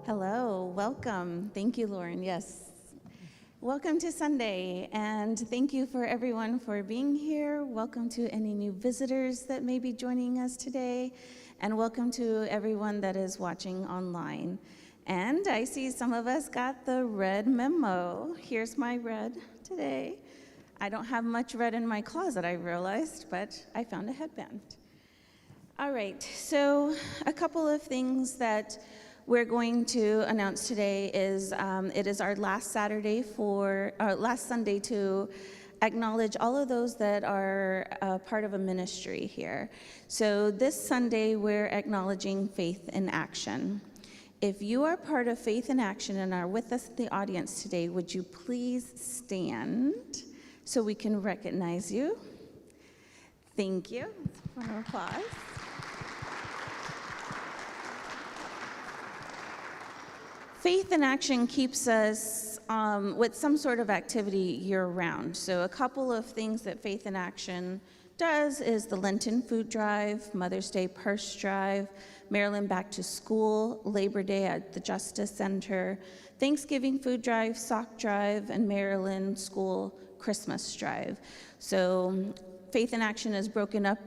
Hello, welcome. Thank you, Lauren. Yes. Welcome to Sunday, and thank you for everyone for being here. Welcome to any new visitors that may be joining us today, and welcome to everyone that is watching online. And I see some of us got the red memo. Here's my red today. I don't have much red in my closet, I realized, but I found a headband. All right, so a couple of things that we're going to announce today is it is our last Sunday to acknowledge all of those that are part of a ministry here. So this Sunday, we're acknowledging Faith in Action. If you are part of Faith in Action and are with us in the audience today, would you please stand so we can recognize you? Thank you. Round of applause. Faith in Action keeps us with some sort of activity year-round. So a couple of things that Faith in Action does is the Lenten food drive, Mother's Day purse drive, Maryland Back to School, Labor Day at the Justice Center, Thanksgiving food drive, sock drive, and Maryland School Christmas drive. So Faith in Action is broken up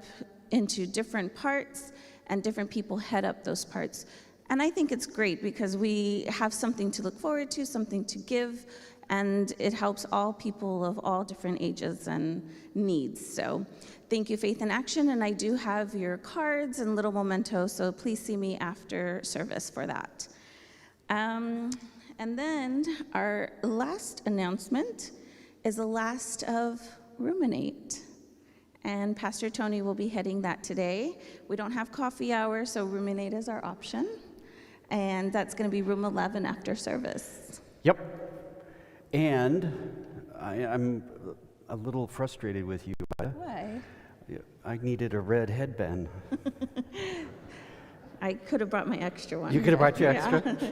into different parts, and different people head up those parts. And I think it's great because we have something to look forward to, something to give, and it helps all people of all different ages and needs. So thank you, Faith in Action, and I do have your cards and little mementos, so please see me after service for that. And then our last announcement is the last of Ruminate. And Pastor Tony will be heading that today. We don't have coffee hour, so Ruminate is our option. And that's going to be room 11 after service. Yep. And I'm a little frustrated with you. Why? I needed a red headband. I could have brought my extra one. You could have brought your extra? Yeah.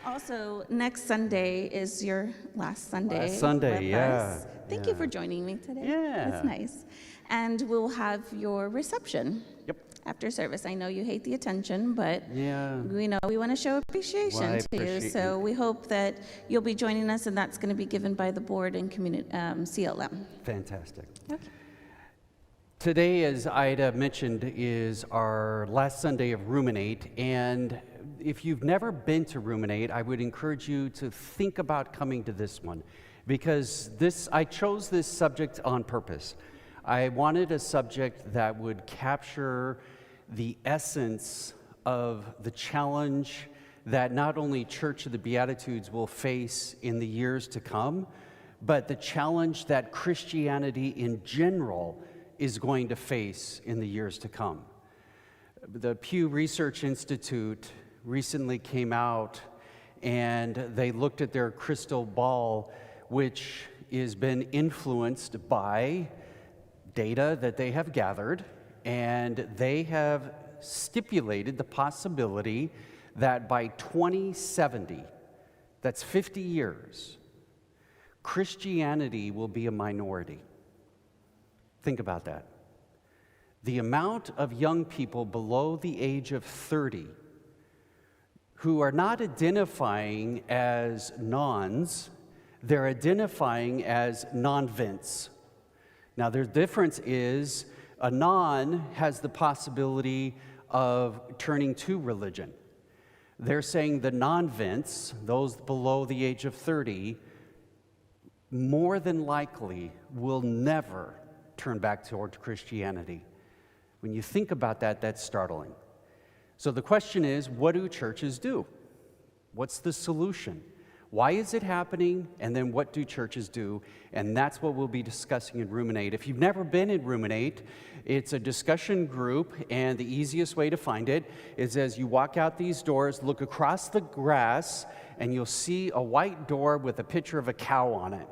Also, next Sunday is your last Sunday. Last Sunday, yeah. Thank you for joining me today. Yeah. That's nice. And we'll have your reception. Yep. After service. I know you hate the attention, but yeah, we know we want to show appreciation to you. So we hope that you'll be joining us, and that's going to be given by the board and community CLM. Fantastic. Okay. Today, as Ida mentioned, is our last Sunday of Ruminate, and if you've never been to Ruminate, I would encourage you to think about coming to this one, because I chose this subject on purpose. I wanted a subject that would capture the essence of the challenge that not only Church of the Beatitudes will face in the years to come, but the challenge that Christianity in general is going to face in the years to come. The Pew Research Institute recently came out and they looked at their crystal ball, which has been influenced by data that they have gathered, and they have stipulated the possibility that by 2070, that's 50 years, Christianity will be a minority. Think about that. The amount of young people below the age of 30 who are not identifying as nons, they're identifying as non-vince. Now, the difference is a non has the possibility of turning to religion. They're saying the non-vince, those below the age of 30, more than likely will never turn back toward Christianity. When you think about that, that's startling. So the question is, what do churches do? What's the solution? Why is it happening? And then what do churches do? And that's what we'll be discussing in Ruminate. If you've never been in Ruminate, it's a discussion group, and the easiest way to find it is as you walk out these doors, look across the grass, and you'll see a white door with a picture of a cow on it.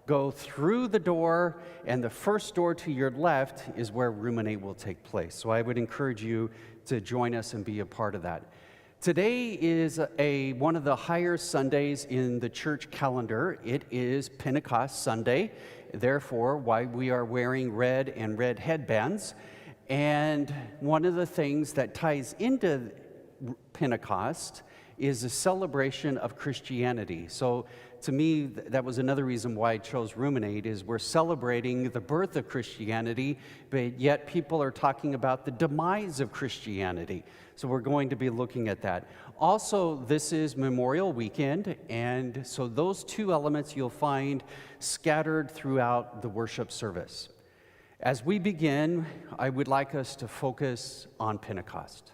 Go through the door, and the first door to your left is where Ruminate will take place. So I would encourage you to join us and be a part of that. Today is one of the higher Sundays in the church calendar. It is Pentecost Sunday, therefore why we are wearing red and red headbands. And one of the things that ties into Pentecost is a celebration of Christianity. So to me, that was another reason why I chose Ruminate, is we're celebrating the birth of Christianity, but yet people are talking about the demise of Christianity. So we're going to be looking at that. Also, this is Memorial Weekend, and so those two elements you'll find scattered throughout the worship service. As we begin, I would like us to focus on Pentecost.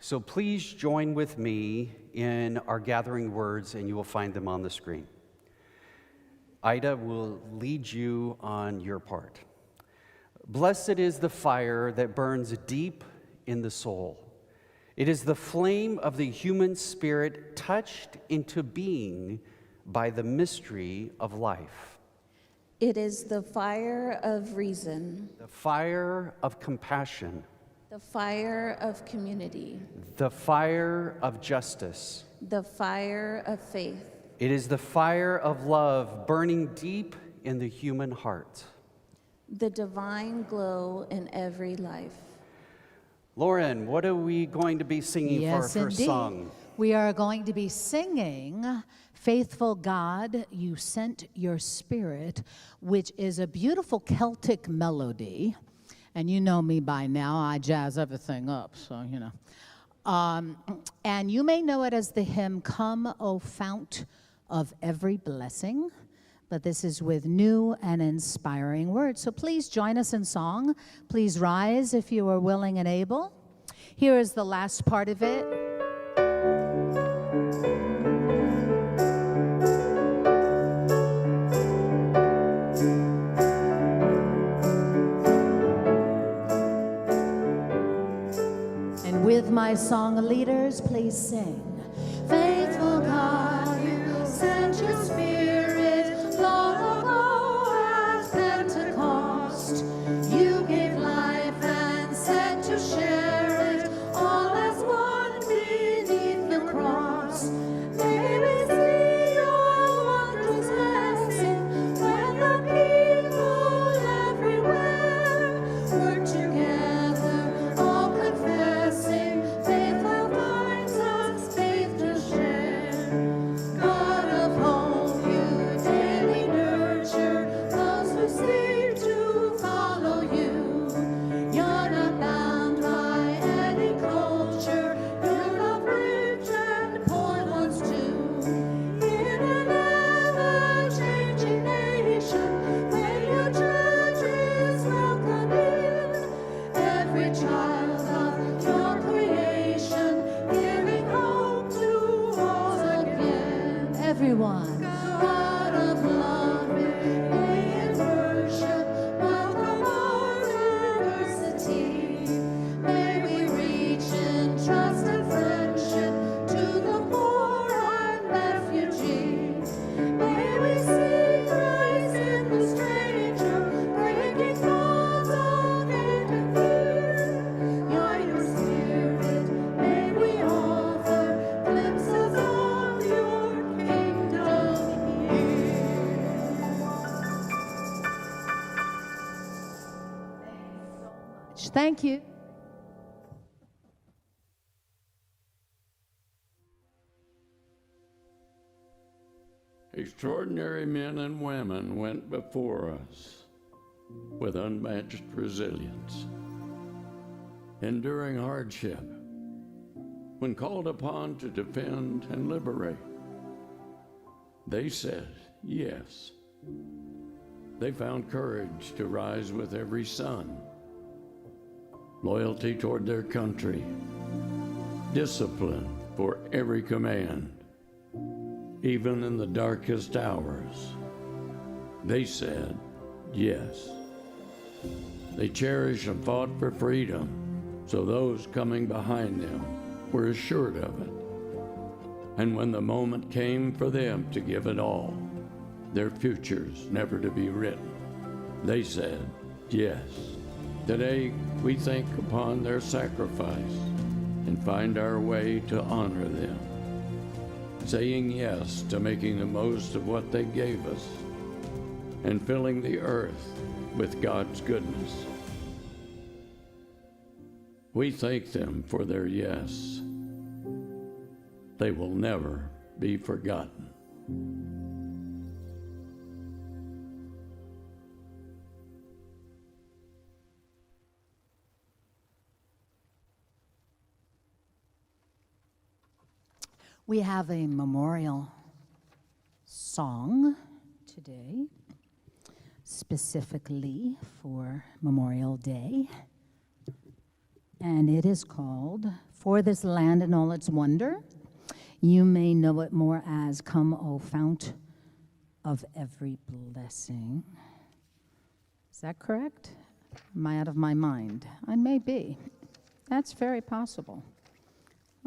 So please join with me in our gathering words, and you will find them on the screen. Ida will lead you on your part. Blessed is the fire that burns deep in the soul. It is the flame of the human spirit touched into being by the mystery of life. It is the fire of reason, The fire of compassion, the fire of community, the fire of justice. the fire of faith. It is the fire of love burning deep in the human heart. The divine glow in every life. Lauren, what are we going to be singing for our Yes, first indeed. song? We are going to be singing Faithful God, You Sent Your Spirit, which is a beautiful Celtic melody. And you know me by now, I jazz everything up, so you know. And you may know it as the hymn, Come, O Fount of Every Blessing. But this is with new and inspiring words. So please join us in song. Please rise if you are willing and able. Here is the last part of it. And with my song leaders, please sing. Faithful God, you sent your spirit long ago at Pentecost. You gave life and said to share it all as one beneath the cross. May we see your wondrous blessing when the people everywhere work together, all confessing faith that binds us, faith to share. God of hope, you daily nurture those who seek to follow you. You're not bound by any culture, you love rich and poor ones too. In an ever-changing nation, may your churches welcome in every child of your creation, giving hope to all again. Everyone, God of love, may in worship welcome our diversity. May we reach in trust and friendship to the poor and refugee. May we see Christ in the stranger, breaking bonds of hate and fear. By your Spirit, may we offer glimpses of your kingdom here. Thank you. Extraordinary men and women went before us with unmatched resilience, enduring hardship when called upon to defend and liberate. They said yes. They found courage to rise with every sun, loyalty toward their country, discipline for every command. Even in the darkest hours, they said yes. They cherished and fought for freedom, so those coming behind them were assured of it. And when the moment came for them to give it all, their futures never to be written, they said yes. Today, we think upon their sacrifice and find our way to honor them, saying yes to making the most of what they gave us and filling the earth with God's goodness. We thank them for their yes. they will never be forgotten. We have a memorial song today, specifically for Memorial Day. And it is called, "For This Land and All Its Wonder." You may know it more as "Come, O Fount of Every Blessing." Is that correct? Am I out of my mind? I may be. That's very possible.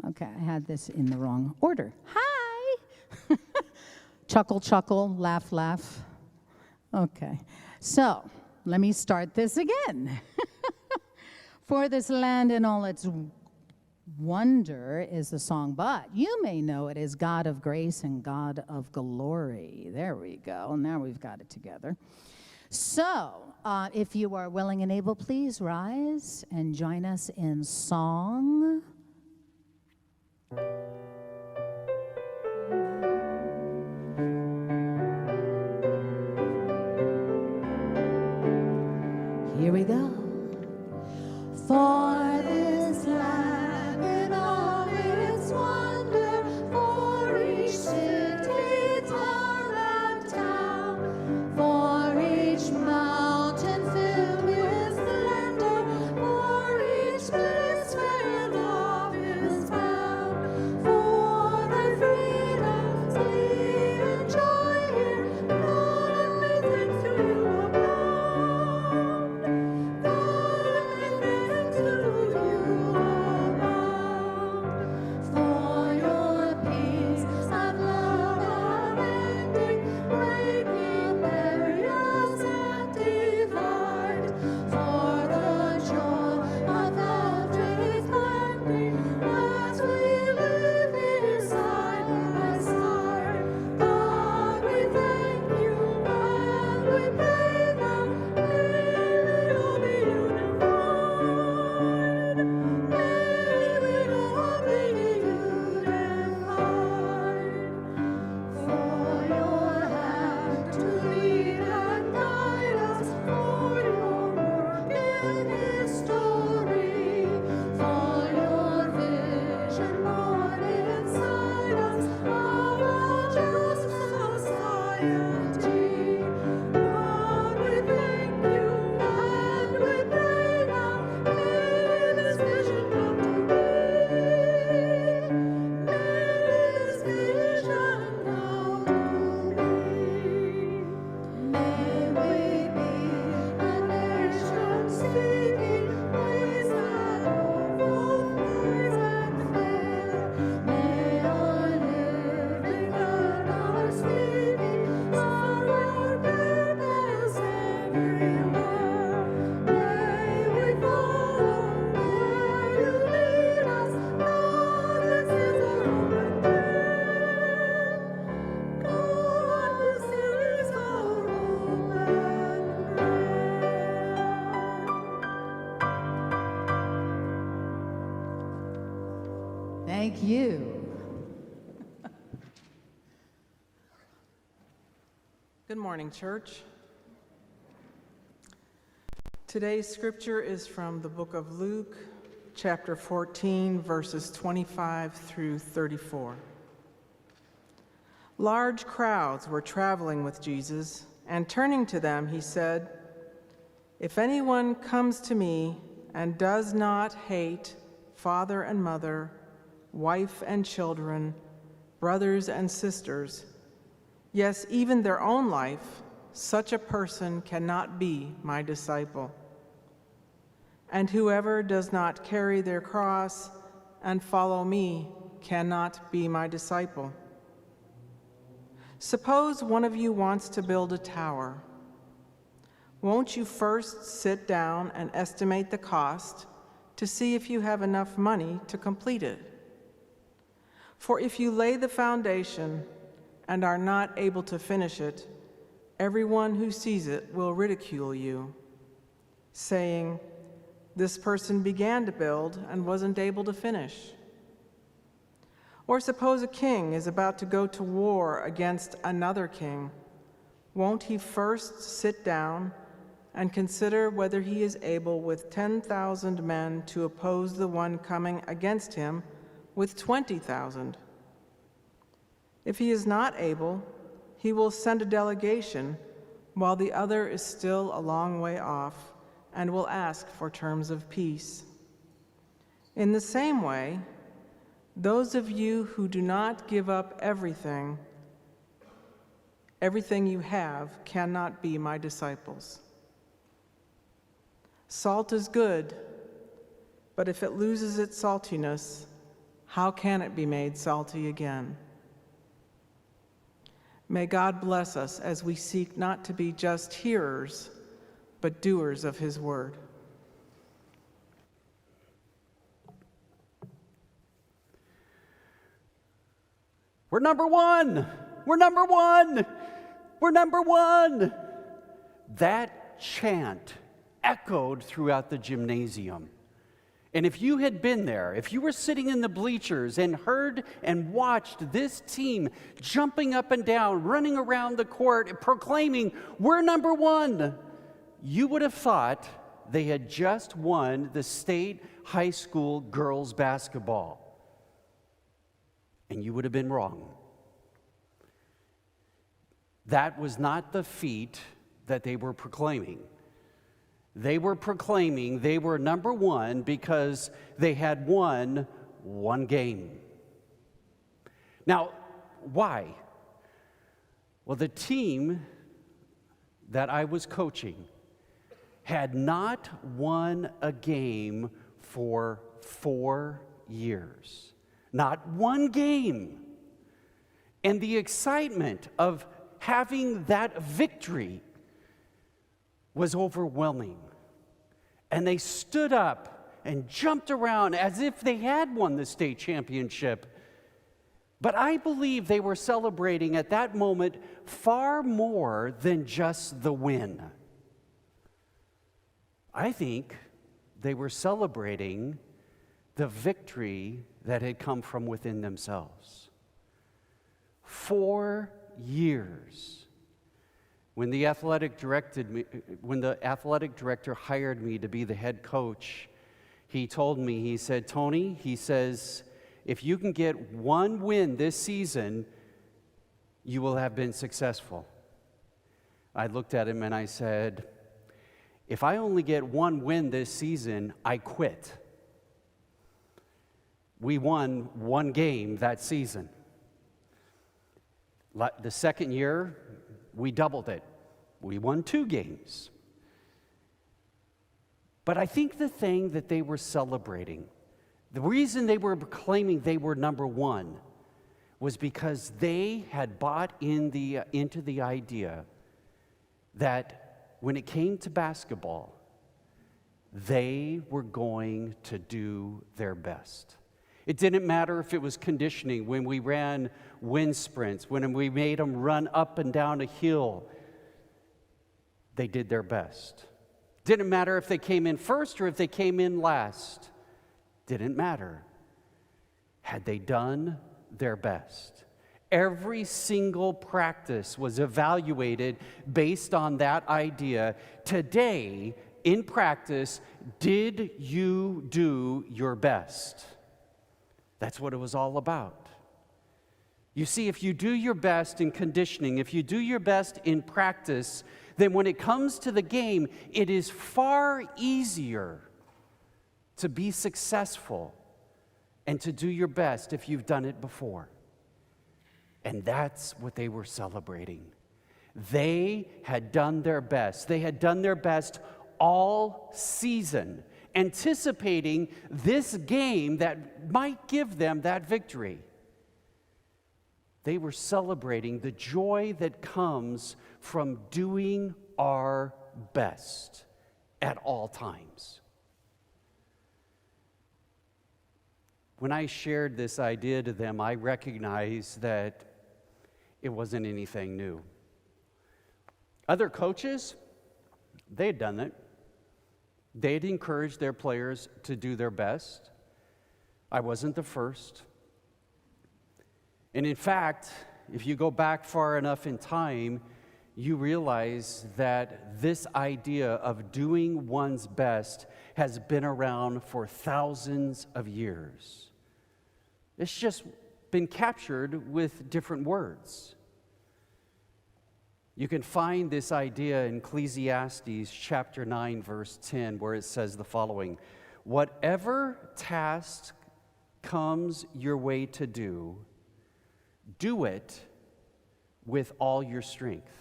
Okay, I had this in the wrong order. Hi! Chuckle, chuckle, laugh, laugh. Okay, so let me start this again. "For This Land and All Its Wonder" is the song, but you may know it as "God of Grace and God of Glory." There we go. Now we've got it together. So, if you are willing and able, please rise and join us in song. Here we go. For this land and all its wonder, for each city, town, and town, for each mountain filled with splendor, for each bliss where love is found, for thy freedoms we enjoy here, God, may thanks to you abound. God, may thanks to you abound. For your peace and love unending, breaking barriers and divide, for the joy of every blending, as we live here side by side. God, we thank you and we pray now, may we all be unified. May we all be unified. For your hand to lead and guide us, for your work in history, for your vision born inside us of a just society. God, we thank you and we pray now, may this vision come to be. May this vision come to be. May we be a nation speaking ways that are both wise and fair. May our living and our speaking are our purpose everywhere. May we follow where you lead us. God, this is our open prayer. God, this is our open prayer. Thank you. Good morning, church. Today's scripture is from the book of Luke, chapter 14, verses 25 through 34. Large crowds were traveling with Jesus, and turning to them, he said, "If anyone comes to me and does not hate father and mother, wife and children, brothers and sisters, yes, even their own life, such a person cannot be my disciple. And whoever does not carry their cross and follow me cannot be my disciple. Suppose one of you wants to build a tower. Won't you first sit down and estimate the cost to see if you have enough money to complete it? For if you lay the foundation and are not able to finish it, everyone who sees it will ridicule you, saying, 'This person began to build and wasn't able to finish.' Or suppose a king is about to go to war against another king. Won't he first sit down and consider whether he is able with 10,000 men to oppose the one coming against him with 20,000? If he is not able, he will send a delegation while the other is still a long way off and will ask for terms of peace. In the same way, those of you who do not give up everything you have cannot be my disciples. Salt is good, but if it loses its saltiness, how can it be made salty again? May God bless us as we seek not to be just hearers, but doers of his word. We're number one. We're number one. We're number one. That chant echoed throughout the gymnasium. And if you had been there, if you were sitting in the bleachers and heard and watched this team jumping up and down, running around the court, proclaiming, "We're number one," you would have thought they had just won the state high school girls basketball. And you would have been wrong. That was not the feat that they were proclaiming. They were proclaiming they were number one because they had won one game. Now, why? Well, the team that I was coaching had not won a game for 4 years. Not one game. And the excitement of having that victory was overwhelming. And they stood up and jumped around as if they had won the state championship. But I believe they were celebrating at that moment far more than just the win. I think they were celebrating the victory that had come from within themselves. 4 years. When the athletic director hired me to be the head coach, he told me, he said, "Tony," he says, "if you can get one win this season, you will have been successful." I looked at him and I said, "If I only get one win this season, I quit." We won one game that season. The second year, we doubled it. We won 2 games. But I think the thing that they were celebrating, the reason they were proclaiming they were number one, was because they had bought into the idea that when it came to basketball, they were going to do their best. It didn't matter if it was conditioning, when we ran wind sprints, when we made them run up and down a hill, they did their best. Didn't matter if they came in first or if they came in last. Didn't matter. Had they done their best? Every single practice was evaluated based on that idea. Today, in practice, did you do your best? That's what it was all about. You see, if you do your best in conditioning, if you do your best in practice, then when it comes to the game, it is far easier to be successful and to do your best if you've done it before. And that's what they were celebrating. They had done their best. They had done their best all season, anticipating this game that might give them that victory. They were celebrating the joy that comes from doing our best at all times. When I shared this idea to them, I recognized that it wasn't anything new. Other coaches, they had done it. They had encouraged their players to do their best. I wasn't the first. And in fact, if you go back far enough in time, you realize that this idea of doing one's best has been around for thousands of years. It's just been captured with different words. You can find this idea in Ecclesiastes chapter 9, verse 10, where it says the following: "Whatever task comes your way to do, do it with all your strength.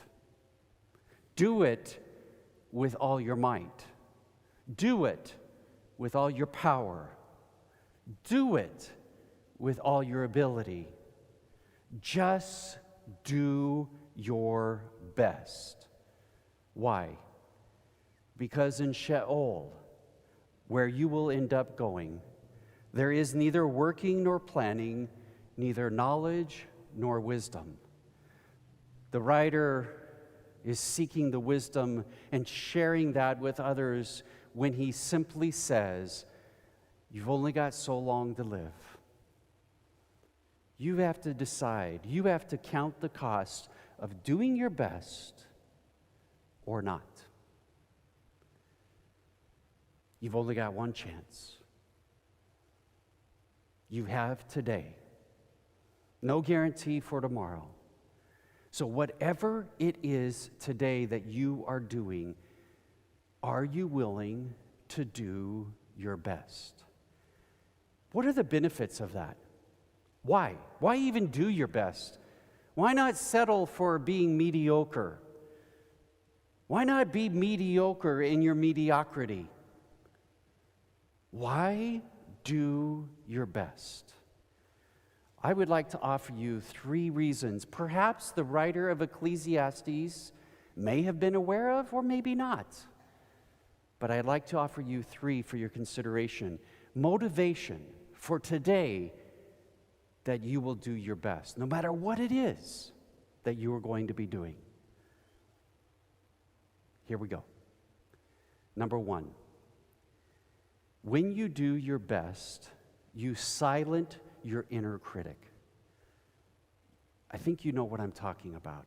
Do it with all your might. Do it with all your power. Do it with all your ability. Just do your best." Why? Because in Sheol, where you will end up going, there is neither working nor planning, neither knowledge nor wisdom. The writer is seeking the wisdom and sharing that with others when he simply says, you've only got so long to live. You have to decide, you have to count the cost of doing your best or not. You've only got one chance. You have today. No guarantee for tomorrow. So whatever it is today that you are doing, are you willing to do your best? What are the benefits of that? Why? Why even do your best? Why not settle for being mediocre? Why not be mediocre in your mediocrity? Why do your best? I would like to offer you 3 reasons perhaps the writer of Ecclesiastes may have been aware of or maybe not. But I'd like to offer you 3 for your consideration. Motivation for today that you will do your best, no matter what it is that you are going to be doing. Here we go. Number 1, when you do your best, you silence your inner critic. I think you know what I'm talking about.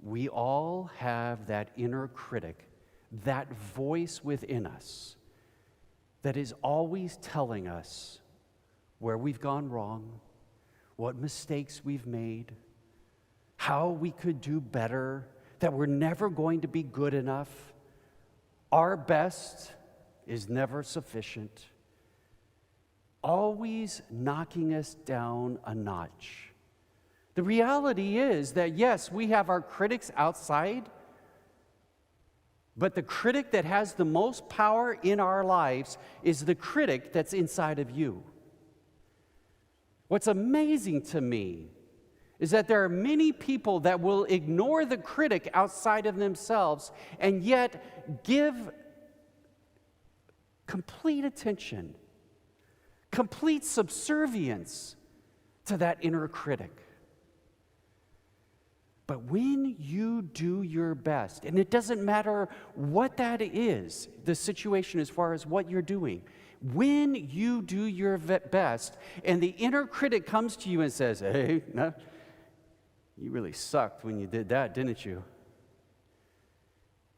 We all have that inner critic, that voice within us that is always telling us where we've gone wrong, what mistakes we've made, how we could do better, that we're never going to be good enough. Our best is never sufficient. Always knocking us down a notch. The reality is that, yes, we have our critics outside, but the critic that has the most power in our lives is the critic that's inside of you. What's amazing to me is that there are many people that will ignore the critic outside of themselves and yet give complete attention, complete subservience to that inner critic. But when you do your best, and it doesn't matter what that is, the situation as far as what you're doing, when you do your best and the inner critic comes to you and says, hey, no, you really sucked when you did that, didn't you?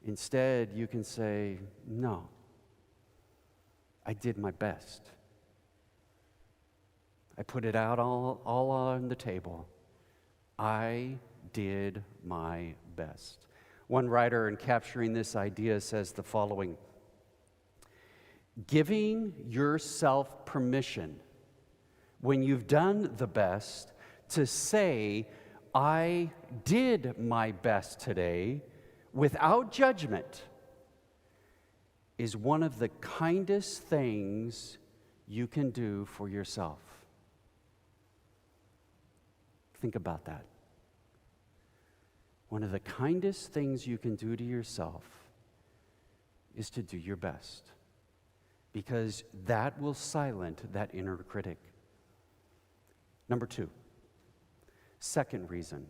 Instead, you can say, no, I did my best. I put it out all on the table. I did my best. One writer, in capturing this idea, says the following: giving yourself permission when you've done the best to say, I did my best today, without judgment, is one of the kindest things you can do for yourself. Think about that. One of the kindest things you can do to yourself is to do your best, because that will silence that inner critic. Number 2, second reason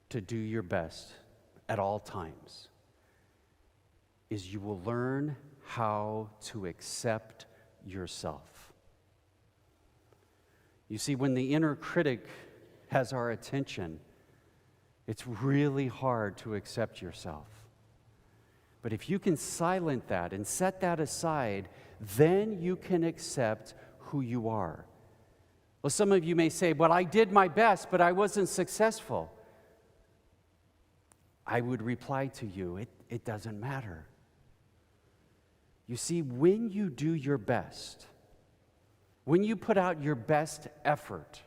to do your best at all times is you will learn how to accept yourself. You see, when the inner critic has our attention, it's really hard to accept yourself. But if you can silence that and set that aside, then you can accept who you are. Well, some of you may say, "Well, I did my best, but I wasn't successful." I would reply to you, it doesn't matter. You see, when you do your best, when you put out your best effort,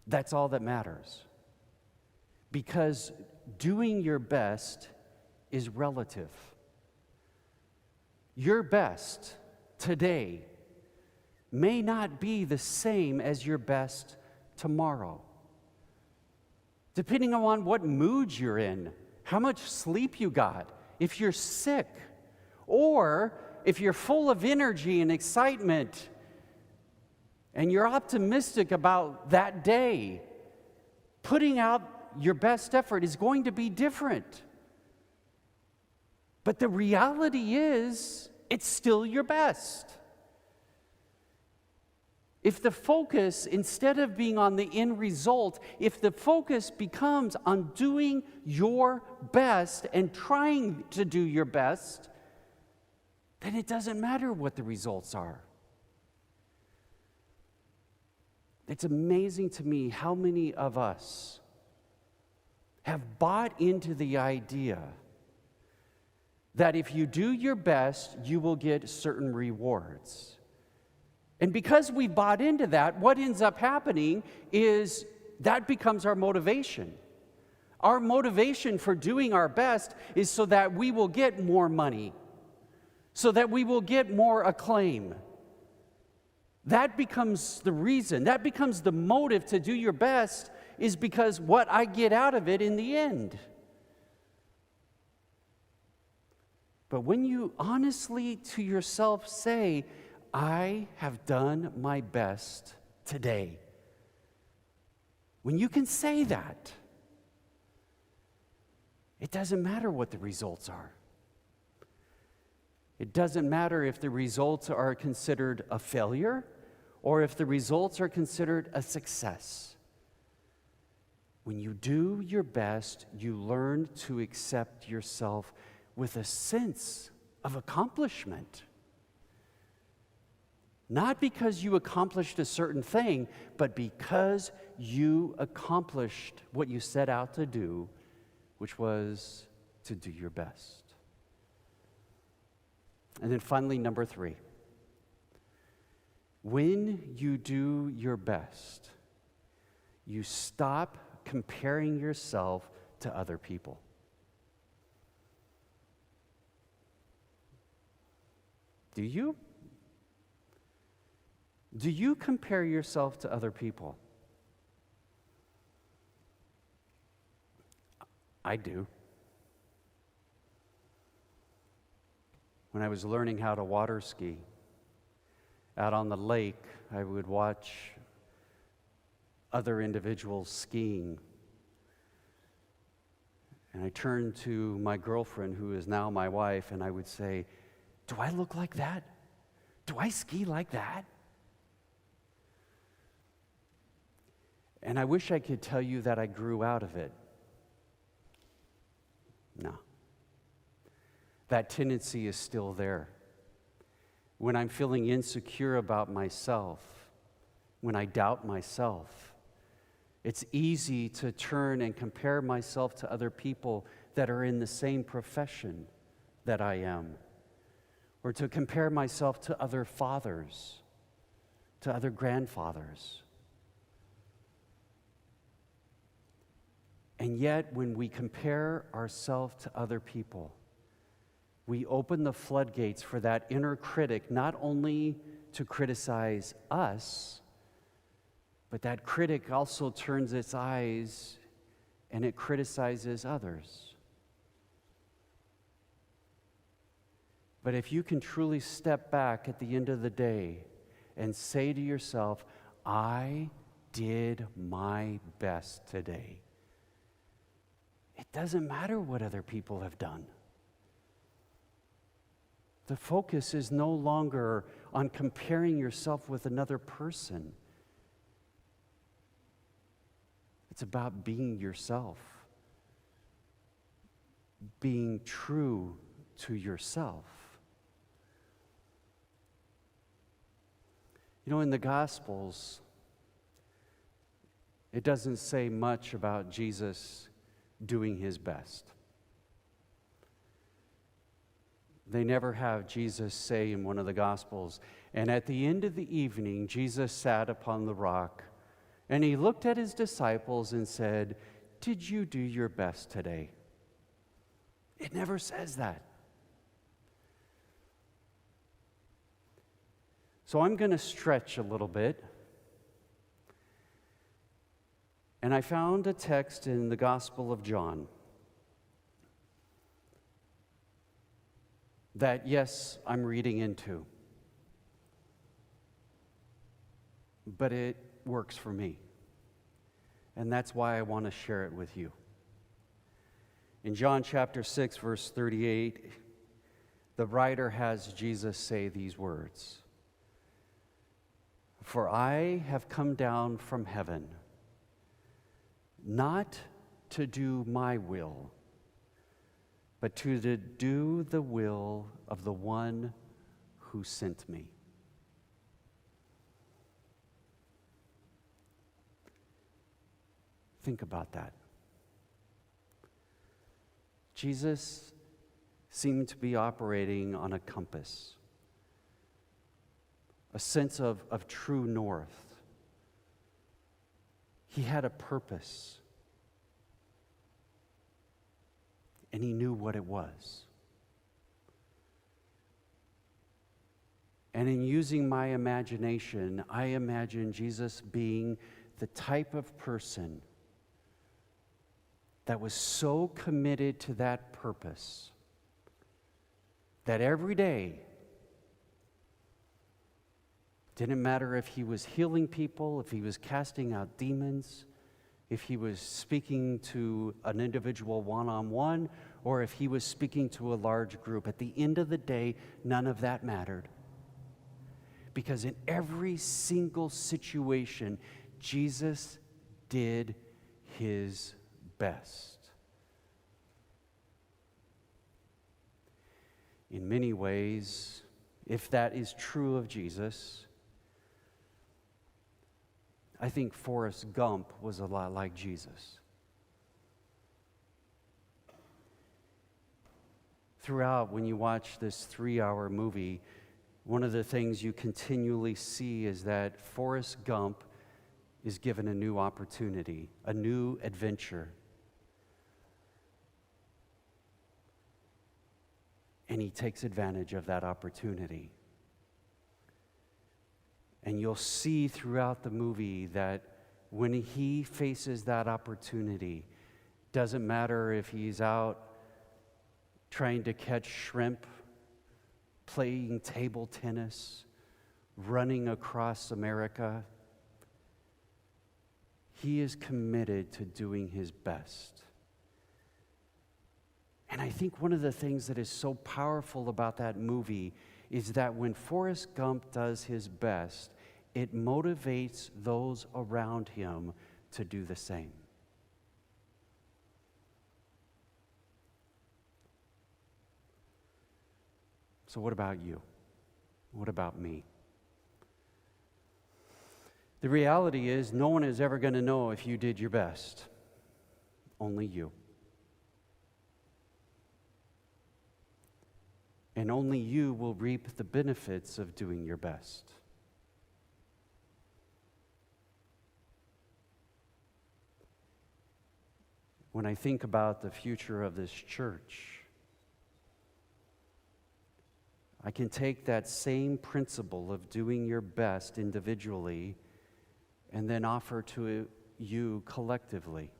that's all that matters. Because doing your best is relative. Your best today may not be the same as your best tomorrow. Depending on what mood you're in, how much sleep you got, if you're sick, or if you're full of energy and excitement and you're optimistic about that day, putting out your best effort is going to be different. But the reality is, it's still your best. If the focus, instead of being on the end result, if the focus becomes on doing your best and trying to do your best, then it doesn't matter what the results are. It's amazing to me how many of us have bought into the idea that if you do your best, you will get certain rewards. And because we bought into that, what ends up happening is that becomes our motivation. Our motivation for doing our best is so that we will get more money, so that we will get more acclaim. That becomes the reason, that becomes the motive to do your best, is because what I get out of it in the end. But when you honestly to yourself say, "I have done my best today," when you can say that, it doesn't matter what the results are. It doesn't matter if the results are considered a failure or if the results are considered a success. When you do your best, you learn to accept yourself with a sense of accomplishment. Not because you accomplished a certain thing, but because you accomplished what you set out to do, which was to do your best. And then finally, number 3. When you do your best, you stop comparing yourself to other people. Do you? Do you compare yourself to other people? I do. When I was learning how to water ski, out on the lake, I would watch other individuals skiing. And I turned to my girlfriend, who is now my wife, and I would say, "Do I look like that? Do I ski like that?" And I wish I could tell you that I grew out of it. No. That tendency is still there. When I'm feeling insecure about myself, when I doubt myself, it's easy to turn and compare myself to other people that are in the same profession that I am, or to compare myself to other fathers, to other grandfathers. And yet, when we compare ourselves to other people, we open the floodgates for that inner critic not only to criticize us, but that critic also turns its eyes and it criticizes others. But if you can truly step back at the end of the day and say to yourself, "I did my best today," it doesn't matter what other people have done. The focus is no longer on comparing yourself with another person. It's about being yourself, being true to yourself. You know, in the Gospels, it doesn't say much about Jesus doing his best. They never have Jesus say in one of the Gospels, "And at the end of the evening, Jesus sat upon the rock, and he looked at his disciples and said, 'Did you do your best today?'" It never says that. So I'm going to stretch a little bit. And I found a text in the Gospel of John that, yes, I'm reading into, but it works for me. And that's why I want to share it with you. In John chapter 6, verse 38, the writer has Jesus say these words, "For I have come down from heaven, not to do my will, but to do the will of the one who sent me." Think about that. Jesus seemed to be operating on a compass, a sense of true north. He had a purpose, and he knew what it was. And in using my imagination, I imagine Jesus being the type of person that was so committed to that purpose that every day, didn't matter if he was healing people, if he was casting out demons, if he was speaking to an individual one-on-one, or if he was speaking to a large group. At the end of the day, none of that mattered. Because in every single situation, Jesus did his best. In many ways, if that is true of Jesus, I think Forrest Gump was a lot like Jesus. Throughout, when you watch this 3-hour movie, one of the things you continually see is that Forrest Gump is given a new opportunity, a new adventure. And he takes advantage of that opportunity. And you'll see throughout the movie that when he faces that opportunity, doesn't matter if he's out trying to catch shrimp, playing table tennis, running across America, he is committed to doing his best. And I think one of the things that is so powerful about that movie is that when Forrest Gump does his best, it motivates those around him to do the same. So what about you? What about me? The reality is, no one is ever going to know if you did your best. Only you. And only you will reap the benefits of doing your best. When I think about the future of this church, I can take that same principle of doing your best individually and then offer to you collectively.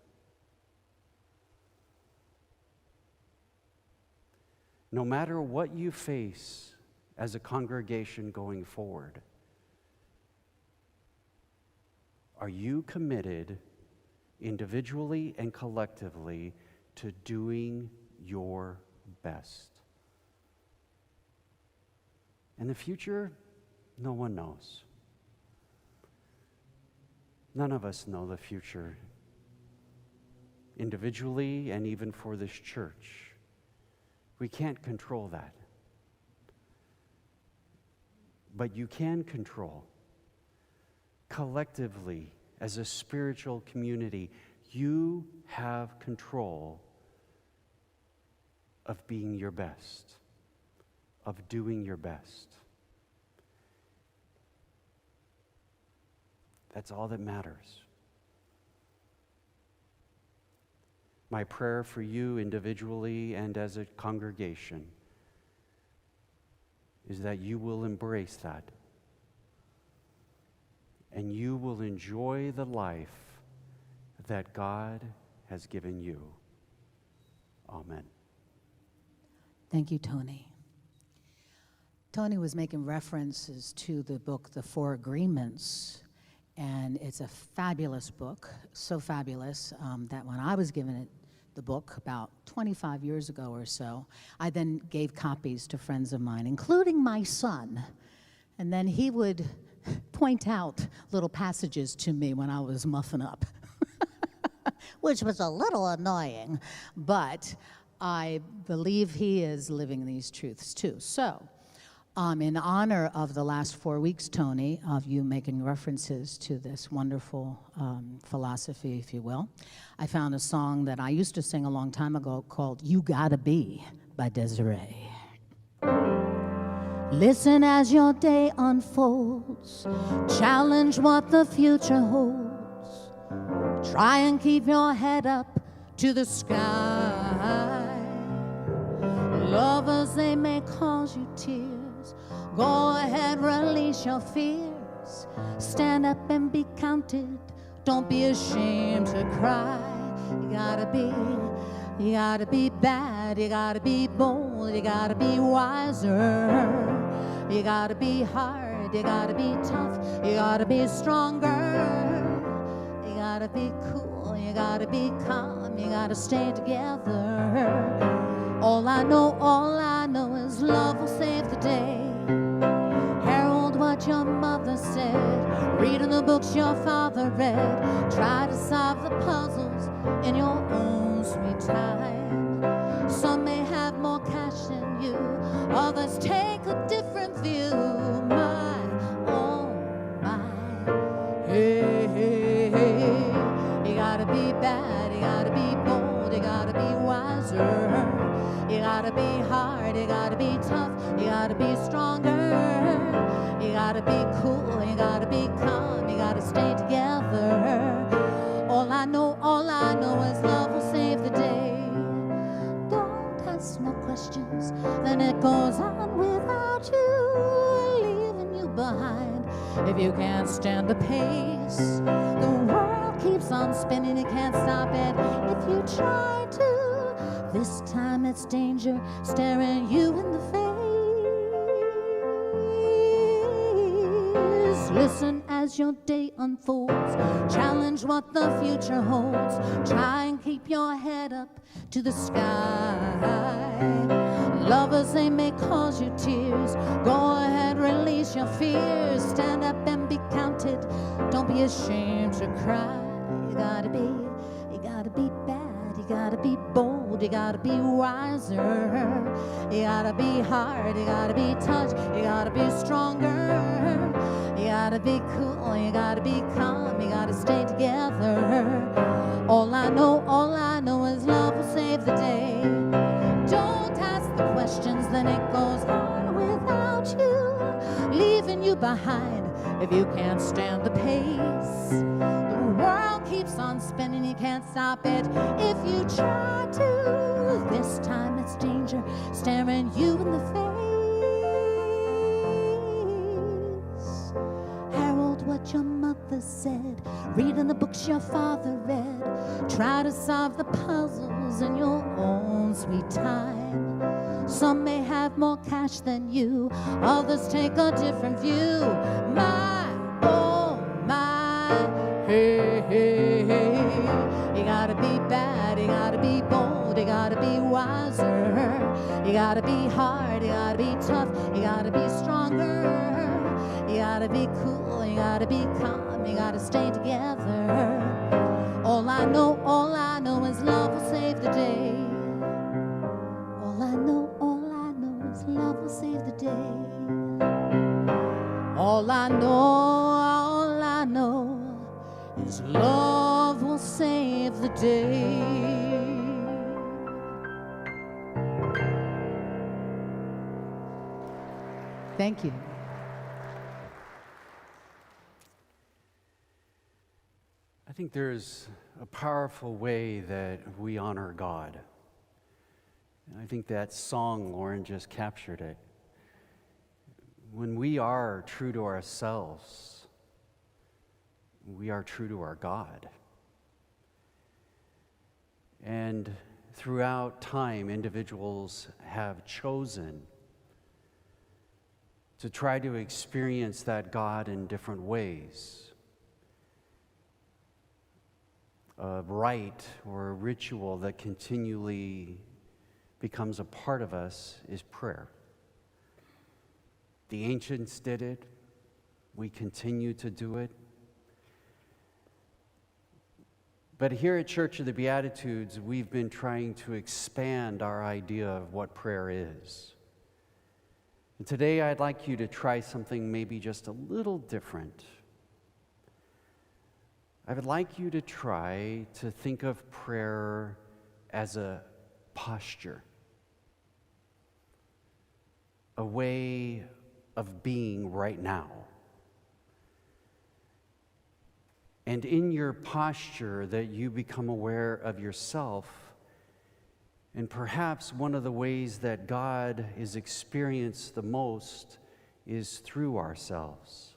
No matter what you face as a congregation going forward, are you committed individually and collectively to doing your best? And the future, No one knows. None of us know the future, individually and even for this church. We can't control that. But you can control. Collectively, as a spiritual community, you have control of being your best, of doing your best. That's all that matters. My prayer for you individually and as a congregation is that you will embrace that and you will enjoy the life that God has given you. Amen. Thank you, Tony. Tony was making references to the book, The Four Agreements, and it's a fabulous book, so fabulous that when I was given it, the book about 25 years ago or so, I then gave copies to friends of mine, including my son, and then he would point out little passages to me when I was muffing up, which was a little annoying, but I believe he is living these truths too. So, in honor of the last 4 weeks, Tony, of you making references to this wonderful philosophy, if you will, I found a song that I used to sing a long time ago called You Gotta Be by Desiree. Listen as your day unfolds, challenge what the future holds. Try and keep your head up to the sky. Lovers, they may cause you tears. Go ahead, release your fears. Stand up and be counted. Don't be ashamed to cry. You gotta be bad. You gotta be bold. You gotta be wiser. You gotta be hard. You gotta be tough. You gotta be stronger. You gotta be cool. You gotta be calm. You gotta stay together. All I know is love will save the day. Herald what your mother said. Read in the books your father read. Try to solve the puzzles in your own sweet time. Some may have more cash than you. Others take a different view. My, oh my. Hey, hey, hey. You gotta be bad. You gotta be bold. You gotta be wiser. You gotta be hard, you gotta be tough, you gotta be stronger. You gotta be cool, you gotta be calm, you gotta stay together. All I know is love will save the day. Don't ask no questions, then it goes on without you, leaving you behind. If you can't stand the pace, the world keeps on spinning, you can't stop it if you try to. This time it's danger staring you in the face. Listen as your day unfolds. Challenge what the future holds. Try and keep your head up to the sky. Lovers, they may cause you tears. Go ahead, release your fears. Stand up and be counted. Don't be ashamed to cry. You gotta be bad. You gotta be bold. You gotta be wiser. You gotta be hard. You gotta be tough. You gotta be stronger. You gotta be cool. You gotta be calm. You gotta stay together. All I know is love will save the day. Don't ask the questions, then it goes on without you, leaving you behind. If you can't stand the pace, the world keeps on spinning, you can't stop it if you try to. This time it's danger staring you in the face. Herald what your mother said. Read in the books your father read. Try to solve the puzzles in your own sweet time. Some may have more cash than you. Others take a different view. My, oh my. Hey, hey, hey. You gotta be bad, you gotta be bold, you gotta be wiser. You gotta be hard, you gotta be tough, you gotta be stronger. You gotta be cool, you gotta be calm, you gotta stay together. All I know is love will save the day. All I know is love will save the day. All I know is love will save the day. Thank you. I think there's a powerful way that we honor God. And I think that song, Lauren, just captured it. When we are true to ourselves, we are true to our God. And throughout time, individuals have chosen to try to experience that God in different ways. A rite or a ritual that continually becomes a part of us is prayer. The ancients did it. We continue to do it. But here at Church of the Beatitudes, we've been trying to expand our idea of what prayer is. And today I'd like you to try something maybe just a little different. I would like you to try to think of prayer as a posture, a way of being right now. And in your posture, that you become aware of yourself. And perhaps one of the ways that God is experienced the most is through ourselves.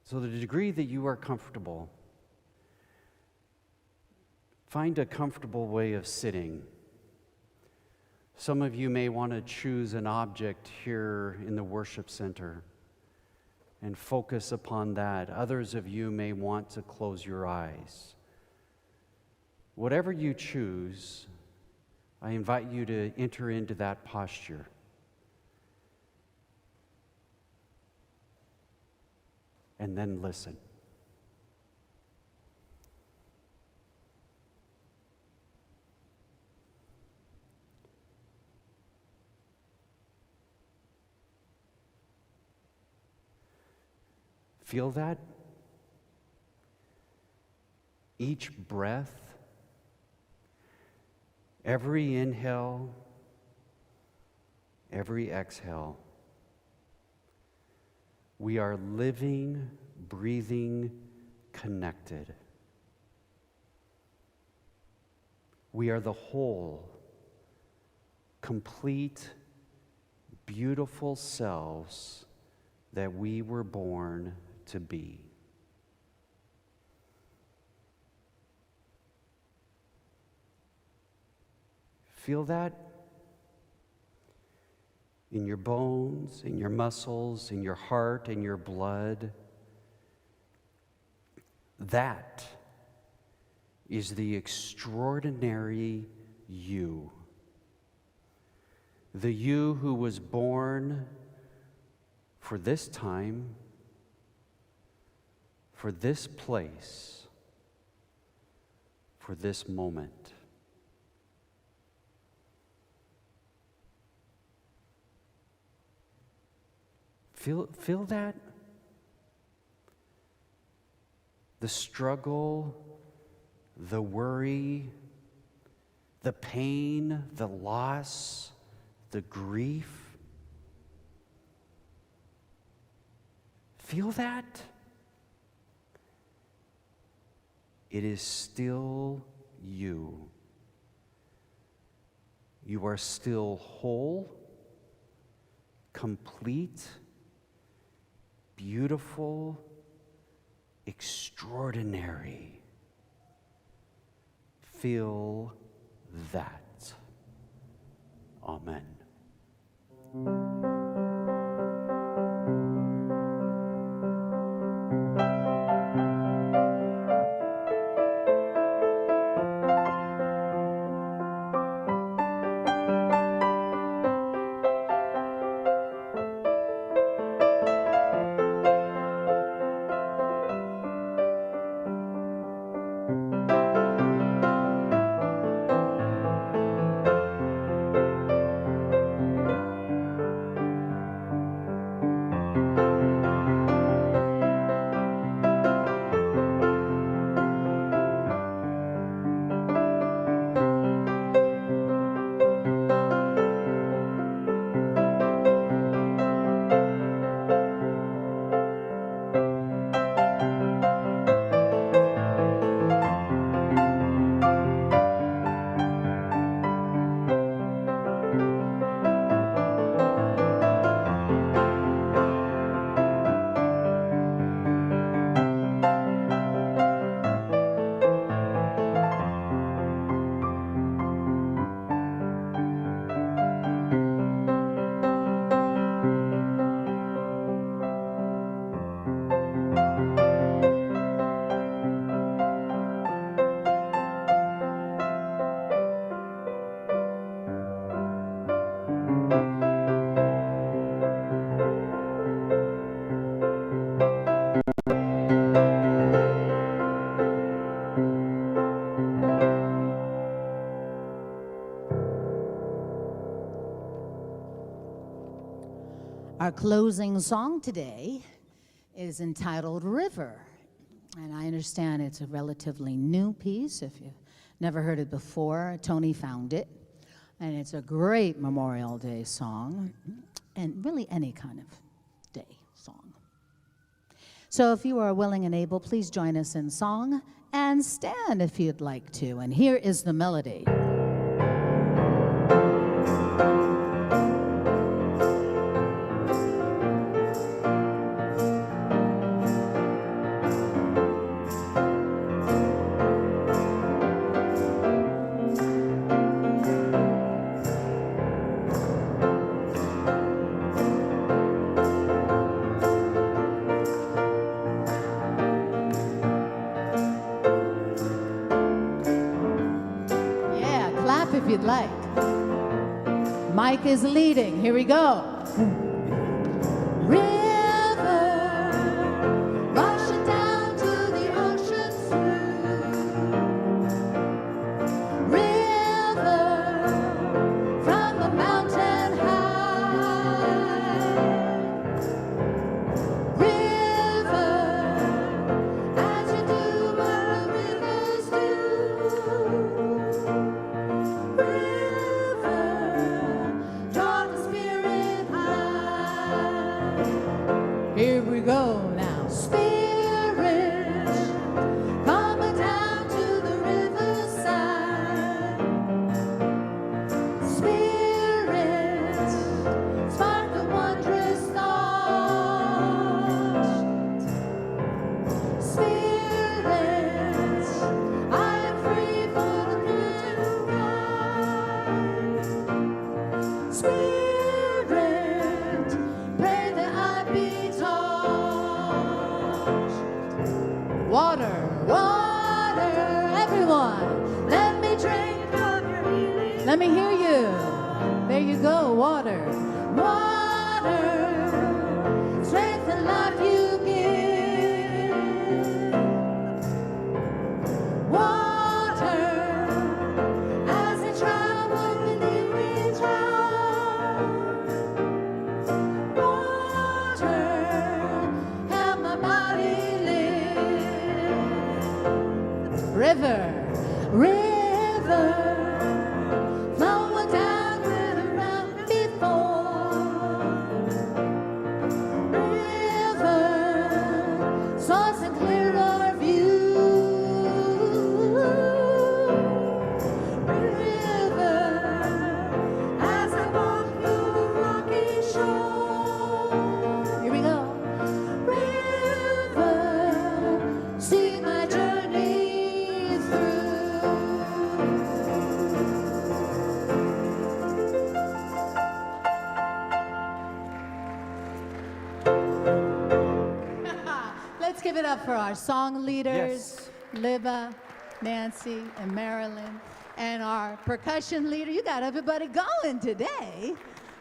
So, to the degree that you are comfortable, find a comfortable way of sitting. Some of you may want to choose an object here in the worship center and focus upon that. Others of you may want to close your eyes. Whatever you choose, I invite you to enter into that posture. And then listen. Feel that? Each breath, every inhale, every exhale. We are living, breathing, connected. We are the whole, complete, beautiful selves that we were born to be. Feel that? In your bones, in your muscles, in your heart, in your blood. That is the extraordinary you. The you who was born for this time, for this place, for this moment. Feel that? The struggle, the worry, the pain, the loss, the grief. Feel that? It is still you. You are still whole, complete, beautiful, extraordinary. Feel that. Amen. Our closing song today is entitled River. And I understand it's a relatively new piece. If you've never heard it before, Tony found it. And it's a great Memorial Day song, and really any kind of day song. So if you are willing and able, please join us in song and stand if you'd like to. And here is the melody. If you'd like. Mike is leading. Here we go. River, rushing down to the ocean's blue. River, from the mountain high. River, as you do what the rivers do. Here we go now. Spirit, coming down to the riverside. Spirit, spark the wondrous thought. Spirit, I am free for the good of God. Spirit, pray that I be water, water, everyone, let me drink of your healing. Let me hear you. There you go, water. Water, strength and life you give. Water, as I travel beneath me drown. Water, help my body live. River, river, flowing down where the round before. River, source and clear our view. River, as I walk through the rocky shore. Here we go. River, see my journey through. Let's give it up for our song leaders, Liva, Nancy, and Marilyn, and our percussion leader. You got everybody going today.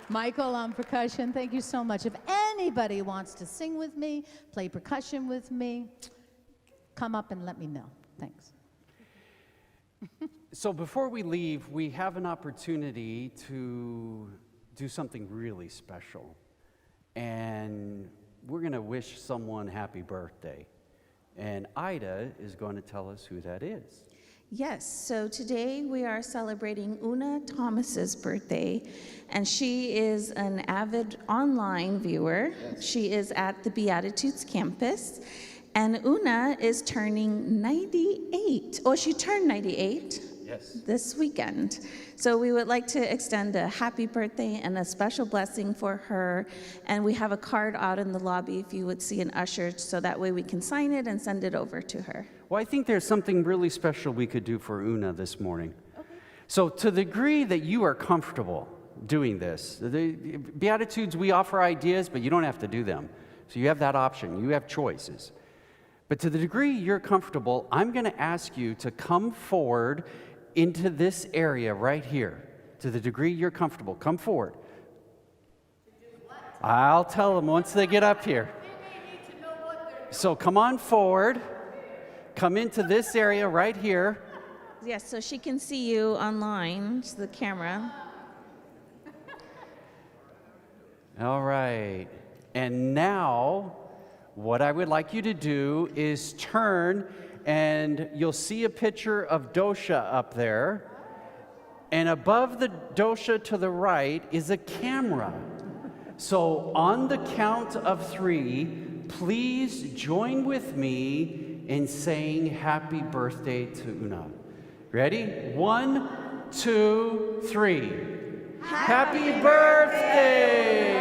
Michael on percussion, thank you so much. If anybody wants to sing with me, play percussion with me, come up and let me know. Thanks. So before we leave, we have an opportunity to do something really special. And we're going to wish someone happy birthday. And Ida is going to tell us who that is. Yes, so today we are celebrating Una Thomas's birthday, and she is an avid online viewer. Yes. She is at the Beatitudes campus, and Una is turning 98. Oh, she turned 98 this weekend. So we would like to extend a happy birthday and a special blessing for her, and we have a card out in the lobby if you would see an usher, so that way we can sign it and send it over to her. Well, I think there's something really special we could do for Una this morning. Okay. So to the degree that you are comfortable doing this, the Beatitudes, we offer ideas, but you don't have to do them. So you have that option. You have choices. But to the degree you're comfortable, I'm going to ask you to come forward into this area right here. To the degree you're comfortable, come forward. I'll tell them once they get up here. So come on forward. Come into this area right here. Yes, so she can see you online, to the camera. All right. And now, what I would like you to do is turn, and you'll see a picture of Dosha up there. And above the Dosha to the right is a camera. So on the count of 3, please join with me in saying happy birthday to Una. Ready? 1, 2, 3. Happy birthday!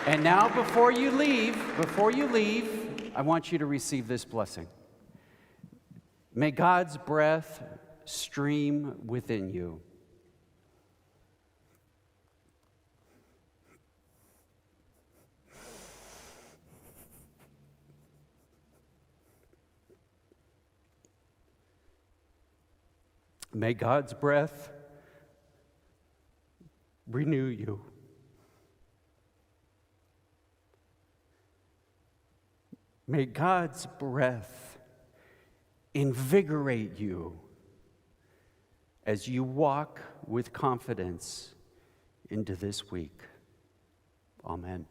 And now before you leave, I want you to receive this blessing. May God's breath stream within you. May God's breath renew you. May God's breath invigorate you as you walk with confidence into this week. Amen.